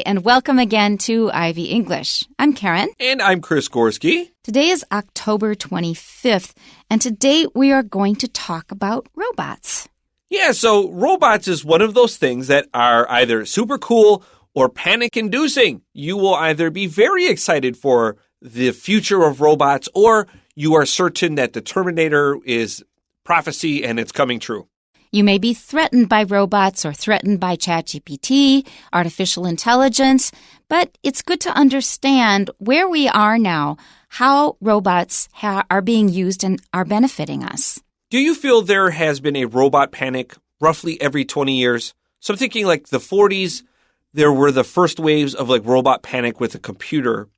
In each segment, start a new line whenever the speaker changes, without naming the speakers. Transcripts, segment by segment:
and welcome again to Ivy English. I'm Karen.
And I'm Chris Gorski.
Today is October 25th, and today we are going to talk about robots.
Yeah, so robots is one of those things that are either super cool or panic-inducing. You will either be very excited for the future of robots, or you are certain that the Terminator is prophecy and it's coming true.
You may be threatened by robots or threatened by ChatGPT, artificial intelligence, but it's good to understand where we are now, how robots are being used and are benefiting us.
Do you feel there has been a robot panic roughly every 20 years? So I'm thinking like the 40s, there were the first waves of like robot panic with a computer.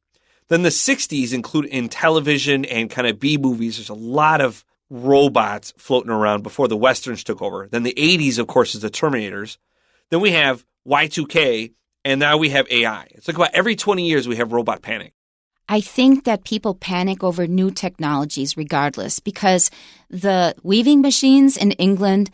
Then the 60s include in television and kind of B-movies. There's a lot of robots floating around before the Westerns took over. Then the 80s, of course, is the Terminators. Then we have Y2K, and now we have AI. It's like about every 20 years we have robot panic.
I think that people panic over new technologies regardless because the weaving machines in England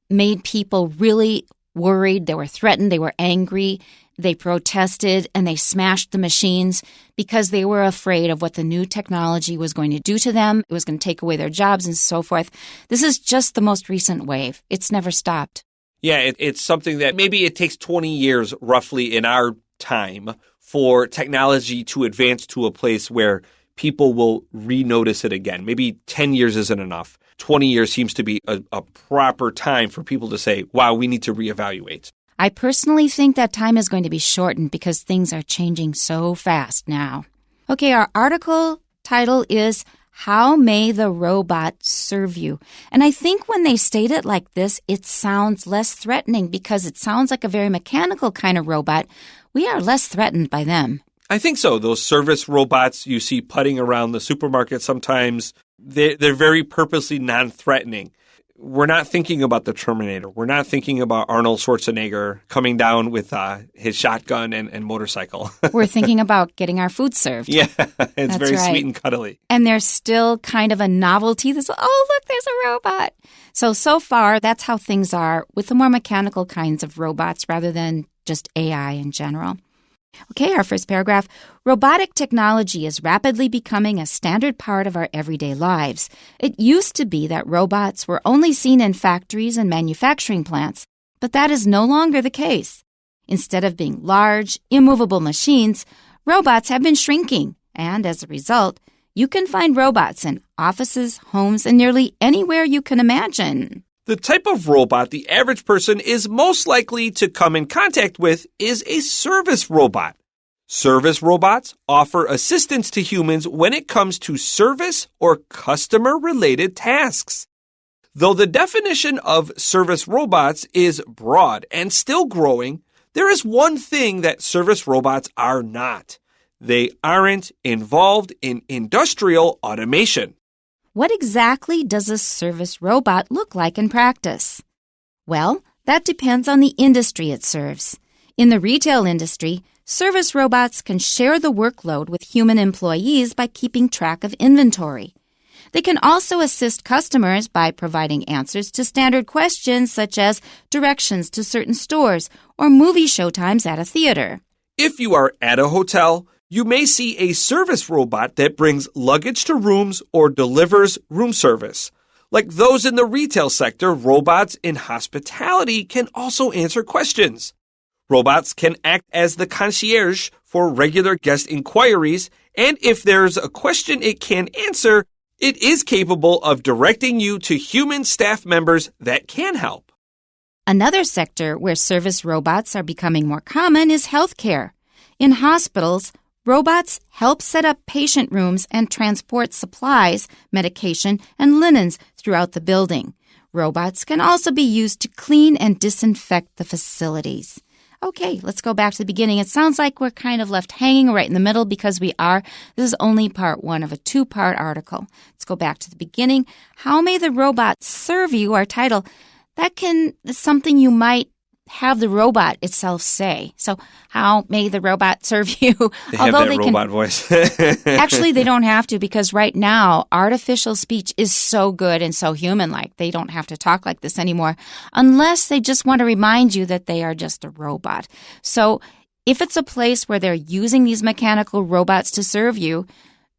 made people really worried. They were threatened. They were angry. They protested and they smashed the machines because they were afraid of what the new technology was going to do to them. It was going to take away their jobs and so forth. This is just the most recent wave. It's never stopped.
Yeah, it's something that maybe it takes 20 years roughly in our time for technology to advance to a place where people will re-notice it again. Maybe 10 years isn't enough. 20 years seems to be a proper time for people to say, wow, we need to reevaluate.
I personally think that time is going to be shortened because things are changing so fast now. Okay, our article title is How May the Robot Serve You? And I think when they state it like this, it sounds less threatening because it sounds like a very mechanical kind of robot. We are less threatened by them.
I think so. Those service robots you see putting around the supermarket sometimes, they're very purposely non-threatening. We're not thinking about the Terminator. We're not thinking about Arnold Schwarzenegger coming down with his shotgun and motorcycle.
We're thinking about getting our food served.
Yeah, it's
That's
very
right.
sweet and cuddly.
And there's still kind of a novelty. Look, there's a robot. So far, that's how things are with the more mechanical kinds of robots rather than just AI in general. Okay, our first paragraph. Robotic technology is rapidly becoming a standard part of our everyday lives. It used to be that robots were only seen in factories and manufacturing plants, but that is no longer the case. Instead of being large, immovable machines, robots have been shrinking, and as a result, you can find robots in offices, homes, and nearly anywhere you can imagine.
The type of robot the average person is most likely to come in contact with is a service robot. Service robots offer assistance to humans when it comes to service or customer-related tasks. Though the definition of service robots is broad and still growing, there is one thing that service robots are not. They aren't involved in industrial automation.
What exactly does a service robot look like in practice? Well, that depends on the industry it serves. In the retail industry, service robots can share the workload with human employees by keeping track of inventory. They can also assist customers by providing answers to standard questions such as directions to certain stores or movie showtimes at a theater.
If you are at a hotel, you may see a service robot that brings luggage to rooms or delivers room service. Like those in the retail sector, robots in hospitality can also answer questions. Robots can act as the concierge for regular guest inquiries, and if there's a question it can answer, it is capable of directing you to human staff members that can help.
Another sector where service robots are becoming more common is healthcare. In hospitals, robots help set up patient rooms and transport supplies, medication, and linens throughout the building. Robots can also be used to clean and disinfect the facilities. Okay, let's go back to the beginning. It sounds like we're kind of left hanging right in the middle because we are. This is only part one of a two-part article. Let's go back to the beginning. How may the robot serve you? Our title. That is something you might have the robot itself say. So, how may the robot serve you?
They have that robot voice.
Actually, they don't have to because right now, artificial speech is so good and so human-like. They don't have to talk like this anymore unless they just want to remind you that they are just a robot. So, If it's a place where they're using these mechanical robots to serve you,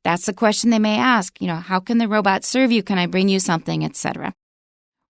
that's the question they may ask. How can the robot serve you? Can I bring you something, etc.?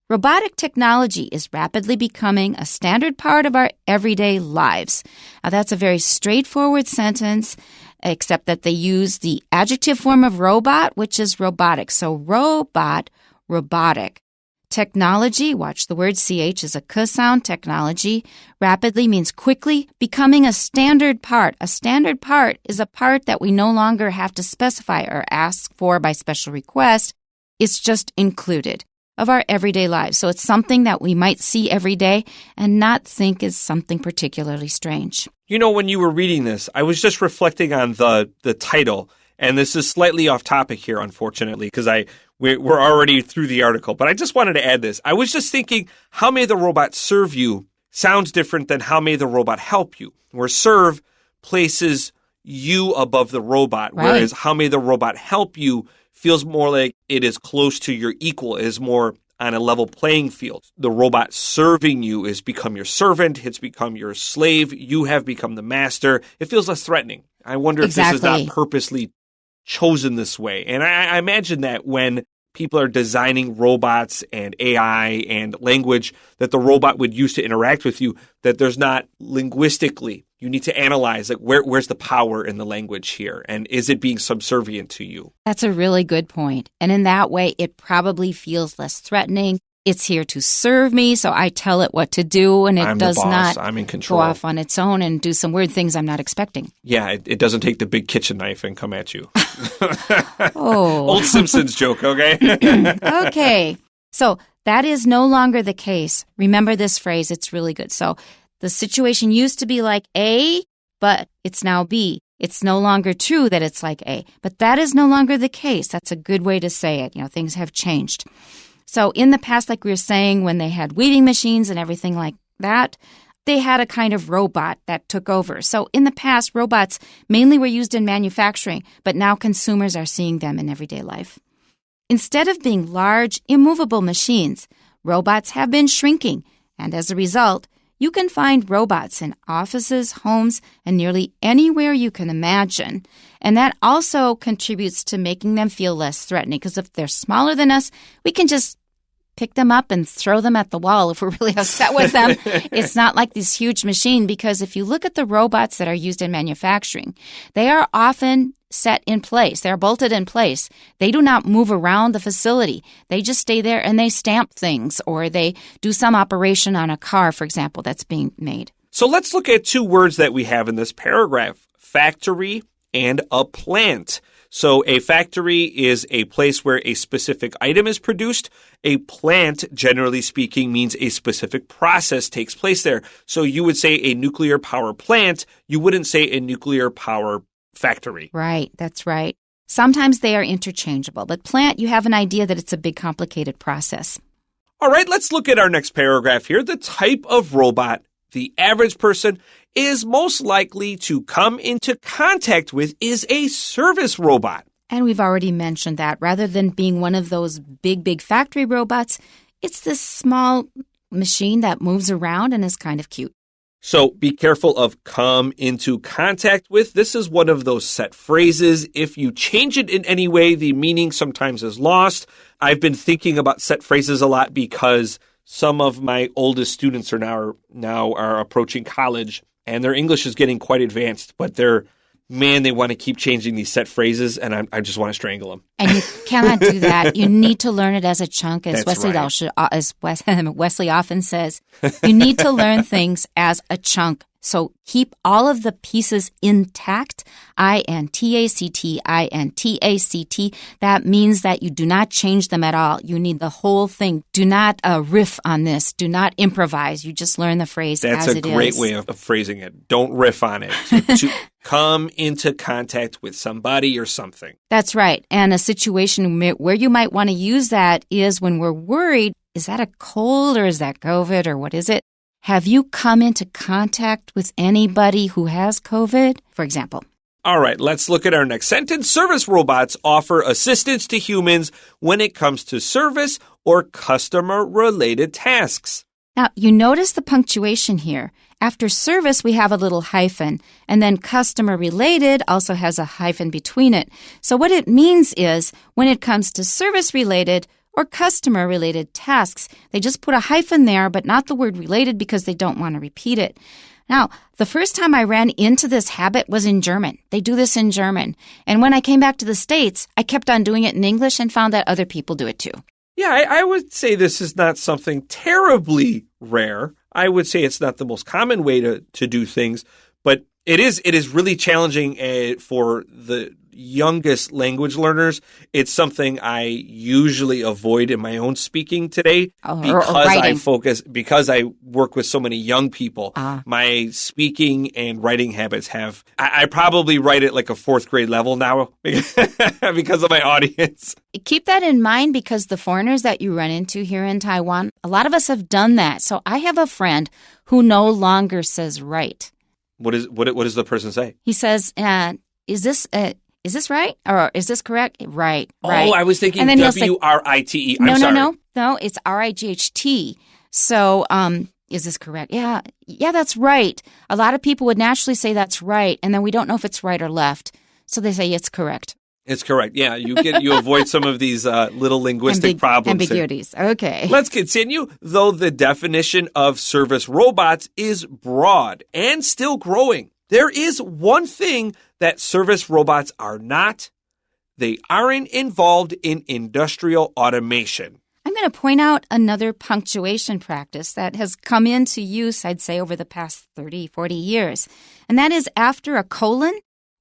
Robotic technology is rapidly becoming a standard part of our everyday lives. Now, that's a very straightforward sentence, except that they use the adjective form of robot, which is robotic. So robot, robotic. Technology, watch the word CH is a K sound, technology. Rapidly means quickly, becoming a standard part. A standard part is a part that we no longer have to specify or ask for by special request. It's just included of our everyday lives. So it's something that we might see every day and not think is something particularly strange.
When you were reading this, I was just reflecting on the title, and this is slightly off topic here, unfortunately, because we're already through the article, but I just wanted to add this. I was just thinking, how may the robot serve you sounds different than how may the robot help you, where serve places you above the robot, whereas how may the robot help you feels more like it is close to your equal, it is more on a level playing field. The robot serving you has become your servant, it's become your slave, you have become the master. It feels less threatening. I wonder if this is not purposely chosen this way. And I imagine that when people are designing robots and AI and language that the robot would use to interact with you, that there's not linguistically, you need to analyze where's the power in the language here, and is it being subservient to you?
That's a really good point. And in that way, it probably feels less threatening. It's here to serve me, so I tell it what to do, and it does not
I'm in control.
Go off on its own and do some weird things I'm not expecting.
Yeah, it doesn't take the big kitchen knife and come at you.
Oh.
Old Simpsons joke, okay?
Okay. So that is no longer the case. Remember this phrase. It's really good. So the situation used to be like A, but it's now B. It's no longer true that it's like A, but that is no longer the case. That's a good way to say it. Things have changed. So in the past, like we were saying, when they had weeding machines and everything like that, they had a kind of robot that took over. So in the past, robots mainly were used in manufacturing, but now consumers are seeing them in everyday life. Instead of being large, immovable machines, robots have been shrinking, and as a result, you can find robots in offices, homes, and nearly anywhere you can imagine. And that also contributes to making them feel less threatening, because if they're smaller than us, we can just pick them up and throw them at the wall if we're really upset with them. It's not like this huge machine, because if you look at the robots that are used in manufacturing, they are often set in place. They're bolted in place. They do not move around the facility. They just stay there and they stamp things, or they do some operation on a car, for example, that's being made.
So let's look at two words that we have in this paragraph, factory and a plant. So a factory is a place where a specific item is produced. A plant, generally speaking, means a specific process takes place there. So you would say a nuclear power plant. You wouldn't say a nuclear power factory.
Right, that's right. Sometimes they are interchangeable, but plant, you have an idea that it's a big, complicated process.
All right, let's look at our next paragraph here. The type of robot the average person is most likely to come into contact with is a service robot.
And we've already mentioned that. Rather than being one of those big factory robots, it's this small machine that moves around and is kind of cute.
So be careful of come into contact with. This is one of those set phrases. If you change it in any way, the meaning sometimes is lost. I've been thinking about set phrases a lot because some of my oldest students are now approaching college, and their English is getting quite advanced, but they want to keep changing these set phrases, and I just want to strangle them.
And you cannot do that. You need to learn it as a chunk, as
That's
Wesley often says. You need to learn things as a chunk. So keep all of the pieces intact, I-N-T-A-C-T, I-N-T-A-C-T. That means that you do not change them at all. You need the whole thing. Do not riff on this. Do not improvise. You just learn the phrase as it is.
That's a great way of phrasing it. Don't riff on it. To come into contact with somebody or something.
That's right. And a situation where you might want to use that is when we're worried, is that a cold or is that COVID or what is it? Have you come into contact with anybody who has COVID, for example?
All right, let's look at our next sentence. Service robots offer assistance to humans when it comes to service or customer-related tasks.
Now, you notice the punctuation here. After service, we have a little hyphen, and then customer-related also has a hyphen between it. So what it means is when it comes to service-related or customer-related tasks, they just put a hyphen there, but not the word related because they don't want to repeat it. Now, the first time I ran into this habit was in German. They do this in German. And when I came back to the States, I kept on doing it in English and found that other people do it too.
Yeah, I would say this is not something terribly rare. I would say it's not the most common way to do things, but it is really challenging for the youngest language learners. It's something I usually avoid in my own speaking today because I work with so many young people. My speaking and writing habits I probably write at like a fourth grade level now because of my audience.
Keep that in mind because the foreigners that you run into here in Taiwan, a lot of us have done that. So I have a friend who no longer says right.
What does the person say?
He says, is this right? Or is this correct? Right.
Oh, I was thinking W-R-I-T-E. I'm sorry.
No, it's R-I-G-H-T. So, is this correct? Yeah, that's right. A lot of people would naturally say that's right, and then we don't know if it's right or left. So they say it's correct.
It's correct. Yeah, you avoid some of these little linguistic problems.
Ambiguities. Okay.
Let's continue. Though the definition of service robots is broad and still growing, there is one thing that service robots are not. They aren't involved in industrial automation.
I'm going to point out another punctuation practice that has come into use, I'd say, over the past 30, 40 years. And that is after a colon,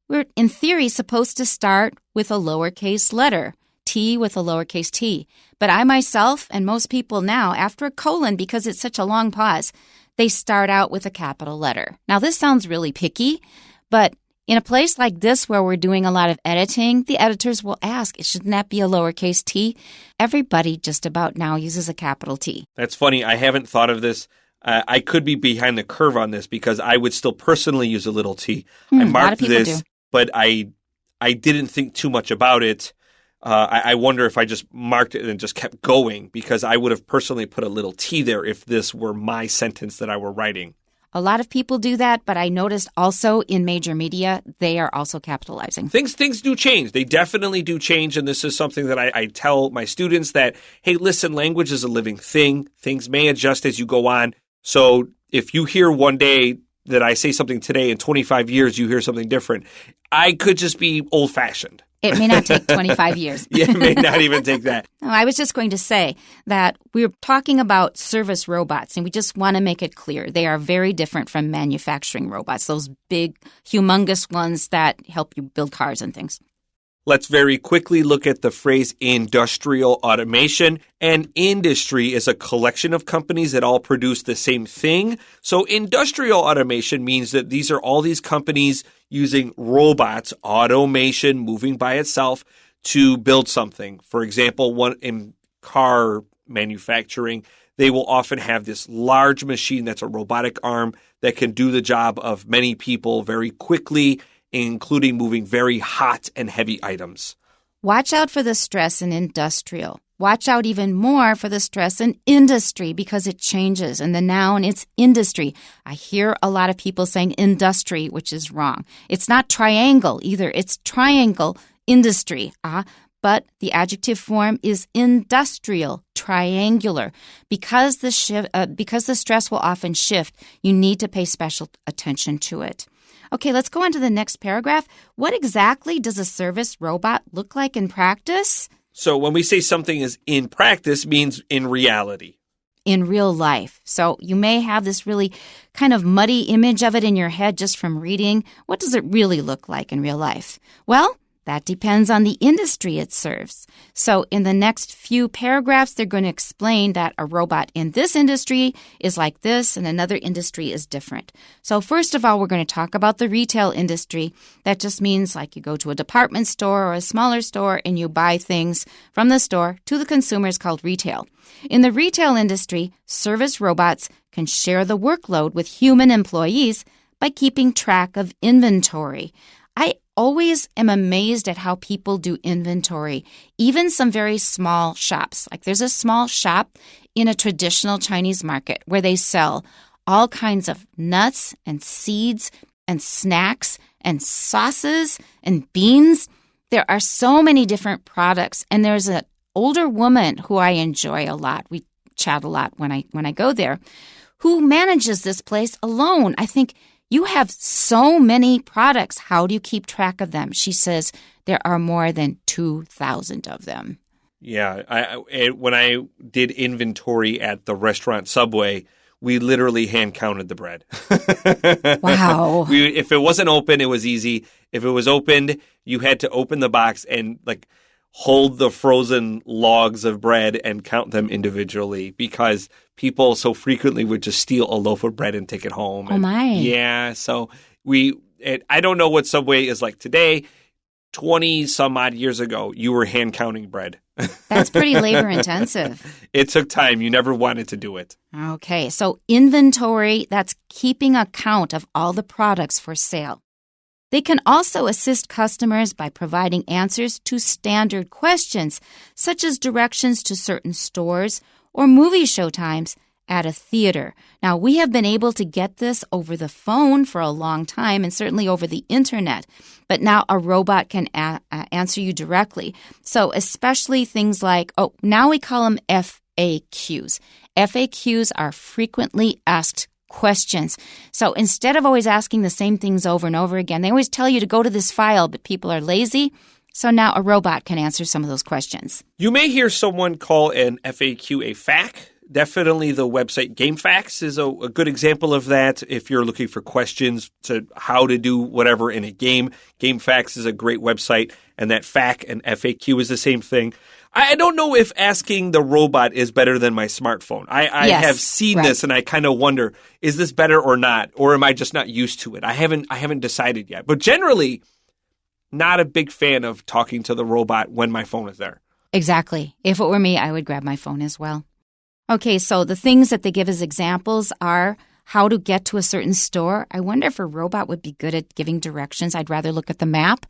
we're, in theory, supposed to start with a lowercase letter, T with a lowercase t. But I myself and most people now, after a colon, because it's such a long pause, they start out with a capital letter. Now, this sounds really picky, but in a place like this where we're doing a lot of editing, the editors will ask, shouldn't that be a lowercase t? Everybody just about now uses a capital T.
That's funny. I haven't thought of this. I could be behind the curve on this because I would still personally use a little t. I marked this, but I didn't think too much about it. I wonder if I just marked it and just kept going because I would have personally put a little T there if this were my sentence that I were writing.
A lot of people do that, but I noticed also in major media, they are also capitalizing.
Things do change. They definitely do change, and this is something that I tell my students that, hey, listen, language is a living thing. Things may adjust as you go on. So if you hear one day that I say something today, in 25 years you hear something different, I could just be old-fashioned.
It may not take 25 years.
Yeah, it may not even take that.
No, I was just going to say that we're talking about service robots, and we just want to make it clear. They are very different from manufacturing robots, those big, humongous ones that help you build cars and things.
Let's very quickly look at the phrase industrial automation. An industry is a collection of companies that all produce the same thing. So industrial automation means that these are all these companies using robots, automation, moving by itself to build something. For example, one in car manufacturing, they will often have this large machine that's a robotic arm that can do the job of many people very quickly, including moving very hot and heavy items.
Watch out for the stress in industrial. Watch out even more for the stress in industry because it changes. And the noun, it's industry. I hear a lot of people saying industry, which is wrong. It's not triangle either. It's triangle industry. But the adjective form is industrial, triangular. Because the stress will often shift, you need to pay special attention to it. Okay, let's go on to the next paragraph. What exactly does a service robot look like in practice?
So when we say something is in practice, means in reality.
In real life. So you may have this really kind of muddy image of it in your head just from reading. What does it really look like in real life? Well, that depends on the industry it serves. So in the next few paragraphs, they're going to explain that a robot in this industry is like this and another industry is different. So first of all, we're going to talk about the retail industry. That just means like you go to a department store or a smaller store and you buy things from the store to the consumers called retail. In the retail industry, service robots can share the workload with human employees by keeping track of inventory. I always am amazed at how people do inventory, even some very small shops. Like there's a small shop in a traditional Chinese market where they sell all kinds of nuts and seeds and snacks and sauces and beans. There are so many different products, and there's an older woman who I enjoy a lot. We chat a lot when I go there, who manages this place alone. I think, you have so many products. How do you keep track of them? She says there are more than 2,000 of them.
Yeah, when I did inventory at the restaurant Subway, we literally hand counted the bread.
Wow.
If it wasn't open, it was easy. If it was opened, you had to open the box and hold the frozen logs of bread and count them individually because people so frequently would just steal a loaf of bread and take it home.
Oh, my.
Yeah, so I don't know what Subway is like today. 20 some odd years ago, you were hand counting bread.
That's pretty labor intensive.
It took time. You never wanted to do it.
Okay, so inventory, that's keeping a count of all the products for sale. They can also assist customers by providing answers to standard questions, such as directions to certain stores or movie showtimes at a theater. Now, we have been able to get this over the phone for a long time and certainly over the internet, but now a robot can answer you directly. So especially things like, now we call them FAQs. FAQs are frequently asked questions. So instead of always asking the same things over and over again, they always tell you to go to this file, but people are lazy. So now a robot can answer some of those questions.
You may hear someone call an FAQ a FAQ. Definitely the website GameFAQs is a good example of that. If you're looking for questions to how to do whatever in a game, GameFAQs is a great website, and that FAQ and FAQ is the same thing. I don't know if asking the robot is better than my smartphone. I have seen this, and I kind of wonder, is this better or not? Or am I just not used to it? I haven't decided yet. But generally, not a big fan of talking to the robot when my phone is there.
Exactly. If it were me, I would grab my phone as well. Okay, so the things that they give as examples are how to get to a certain store. I wonder if a robot would be good at giving directions. I'd rather look at the map.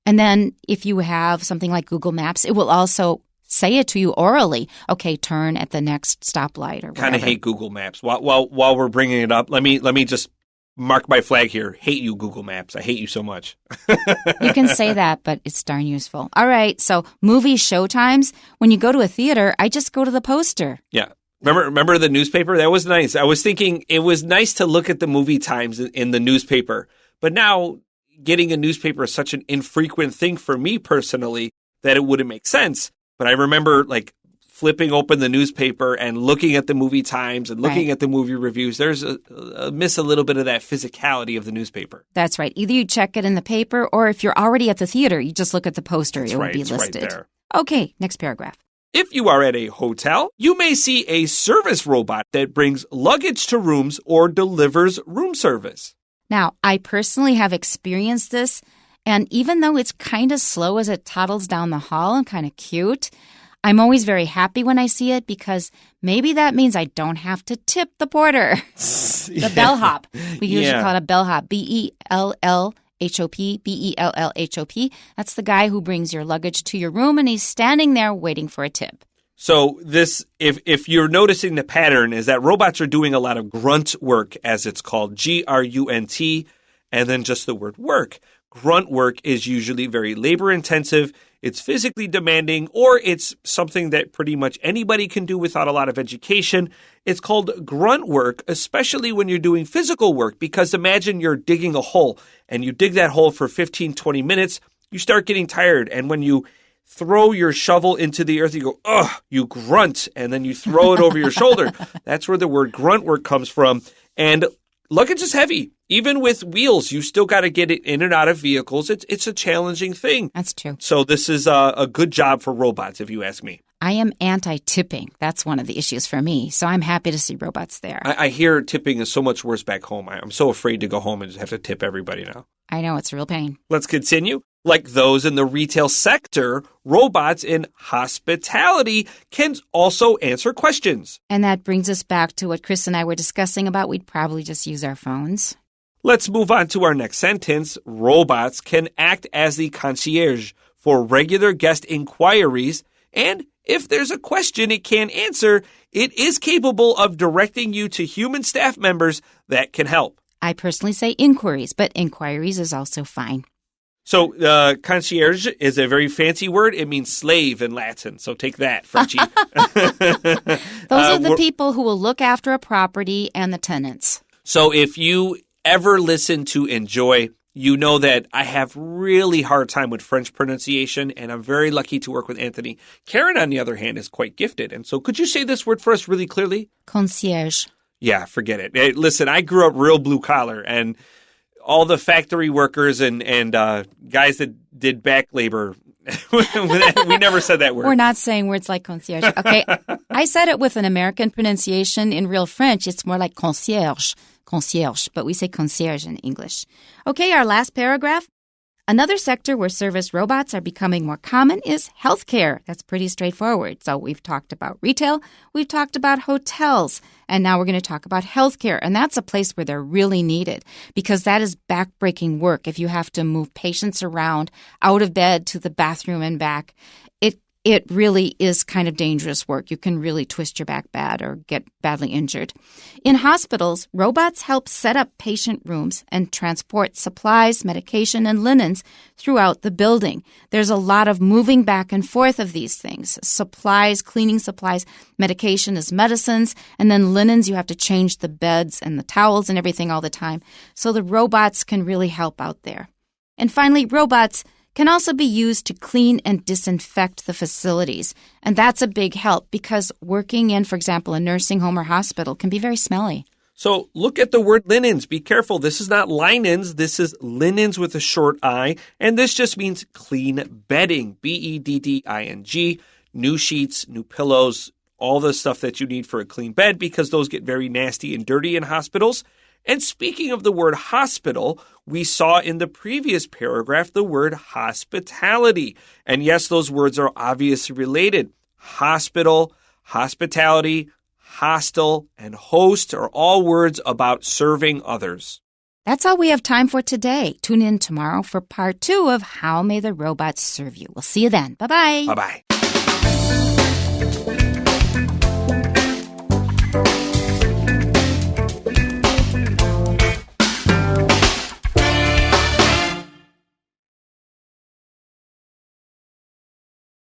And then if you have something like Google Maps, it will also say it to you orally. Okay, turn at the next stoplight or whatever.
Kind of hate Google Maps. While we're bringing it up, let me just mark my flag here. Hate you, Google Maps. I hate you so much.
You can say that, but it's darn useful. All right, so movie showtimes. When you go to a theater, I just go to the poster.
Yeah. Remember the newspaper? That was nice. I was thinking it was nice to look at the movie times in the newspaper. But now getting a newspaper is such an infrequent thing for me personally that it wouldn't make sense. But I remember flipping open the newspaper and looking at the movie times and looking at the movie reviews. There's miss a little bit of that physicality of the newspaper.
That's right. Either you check it in the paper, or if you're already at the theater, you just look at the poster.
That's
it
right,
will be
it's
listed.
Right there.
Okay, next paragraph.
If you are at a hotel, you may see a service robot that brings luggage to rooms or delivers room service.
Now, I personally have experienced this, and even though it's kind of slow as it toddles down the hall and kind of cute, I'm always very happy when I see it because maybe that means I don't have to tip the porter. The bellhop. We usually call it a bellhop. Bellhop. Bellhop. That's the guy who brings your luggage to your room, and he's standing there waiting for a tip.
So this, if you're noticing the pattern, is that robots are doing a lot of grunt work, as it's called, GRUNT, and then just the word work. Grunt work is usually very labor-intensive, it's physically demanding, or it's something that pretty much anybody can do without a lot of education. It's called grunt work, especially when you're doing physical work, because imagine you're digging a hole, and you dig that hole for 15, 20 minutes, you start getting tired, and when you throw your shovel into the earth, you go, ugh, you grunt, and then you throw it over your shoulder. That's where the word grunt work comes from, and luggage is heavy. Even with wheels, you still got to get it in and out of vehicles. It's a challenging thing.
That's true.
So this is a good job for robots, if you ask me.
I am anti-tipping. That's one of the issues for me. So I'm happy to see robots there.
I hear tipping is so much worse back home. I'm so afraid to go home and just have to tip everybody now.
I know, it's a real pain.
Let's continue. Like those in the retail sector, robots in hospitality can also answer questions.
And that brings us back to what Chris and I were discussing about we'd probably just use our phones.
Let's move on to our next sentence. Robots can act as the concierge for regular guest inquiries, and if there's a question it can't answer, it is capable of directing you to human staff members that can help.
I personally say inquiries, but inquiries is also fine.
So concierge is a very fancy word. It means slave in Latin. So take that, Frenchie.
Those are the people who will look after a property and the tenants.
So if you ever listen to Enjoy, you know that I have really hard time with French pronunciation, and I'm very lucky to work with Anthony. Karen, on the other hand, is quite gifted. And so could you say this word for us really clearly?
Concierge.
Yeah, forget it. Hey, listen, I grew up real blue collar, and all the factory workers and guys that did back labor, we never said that word.
We're not saying words like concierge. Okay, I said it with an American pronunciation. In real French, it's more like concierge, but we say concierge in English. Okay, our last paragraph. Another sector where service robots are becoming more common is healthcare. That's pretty straightforward. So we've talked about retail, we've talked about hotels, and now we're going to talk about healthcare. And that's a place where they're really needed because that is backbreaking work. If you have to move patients around out of bed to the bathroom and back, it really is kind of dangerous work. You can really twist your back bad or get badly injured. In hospitals, robots help set up patient rooms and transport supplies, medication, and linens throughout the building. There's a lot of moving back and forth of these things. Supplies, cleaning supplies, medication is medicines, and then linens, you have to change the beds and the towels and everything all the time. So the robots can really help out there. And finally, robots can also be used to clean and disinfect the facilities. And that's a big help because working in, for example, a nursing home or hospital can be very smelly.
So look at the word linens. Be careful. This is not linens. This is linens with a short I. And this just means clean bedding, bedding, new sheets, new pillows, all the stuff that you need for a clean bed because those get very nasty and dirty in hospitals. And speaking of the word hospital, we saw in the previous paragraph the word hospitality. And yes, those words are obviously related. Hospital, hospitality, hostel, and host are all words about serving others.
That's all we have time for today. Tune in tomorrow for part 2 of How May the Robots Serve You. We'll see you then. Bye-bye.
Bye-bye.